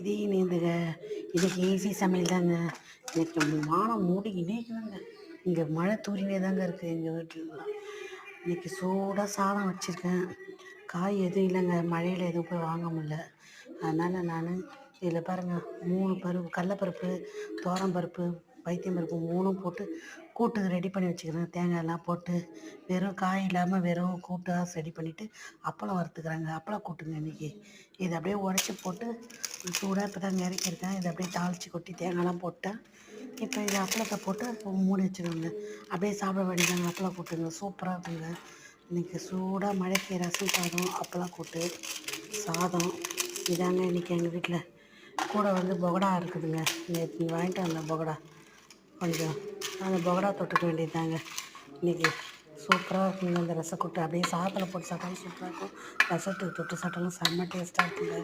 இதே நேர்ந்துங்க. இன்னைக்கு ஈஸி சமையல் தாங்க. இன்னைக்கு வானம் மூடிக்கினே இருக்குதுங்க. இங்கே மழை தூரினே தாங்க இருக்குது எங்கள் வீட்டிலலாம். இன்னைக்கு சூடாக சாதம் வச்சுருக்கேன். காய் எதுவும் இல்லைங்க, மழையில் எதுவும் போய் வாங்க முடியல. அதனால் நான் இதில் பாருங்கள் 3 பருப்பு, கடலப்பருப்பு, துவரம்பருப்பு, பைத்தம்பருப்பு 3ம் போட்டு கூட்டுக்கு ரெடி பண்ணி வச்சுக்கிறேன். தேங்காயெல்லாம் போட்டு வெறும் காய் இல்லாமல் வெறும் கூட்டாக ரெடி பண்ணிவிட்டு அப்பளம் வறுத்துக்கிறாங்க. அப்பளம் கூட்டுங்க இன்றைக்கி. இதை அப்படியே உடச்சி போட்டு சூடாக இப்போ தான் இறக்கியிருக்கேன். இதை அப்படியே தாளித்து கொட்டி தேங்காய்லாம் போட்டேன். இப்போ இது அப்பளத்தை போட்டு மூடி வச்சுக்கோங்க. அப்படியே சாப்பிட வேண்டியதாங்க. அப்பளம் கூட்டுங்க சூப்பராக இருக்குங்க. இன்றைக்கி சூடாக மழைக்கு ரசம் சாதம், அப்பளம் கூட்டு, சாதம் இதாங்க இன்றைக்கி எங்கள் வீட்டில். கூட வந்து பகோடா இருக்குதுங்க. நேற்று வாங்கிட்டு வந்தேன் பகோடா கொஞ்சம். அந்த பகோடா தொட்டுக்க வேண்டியது தாங்க இன்றைக்கி. சூப்பராக இருக்குங்க இந்த ரசக்கூட்டு. அப்படியே சாதத்தில் போட்டு சாப்பிட்டாலும் சூப்பராக இருக்கும். ரசத்துக்கு தொட்டு சாப்பிட்டாலும் செம்ம டேஸ்ட்டாக இருக்குங்க.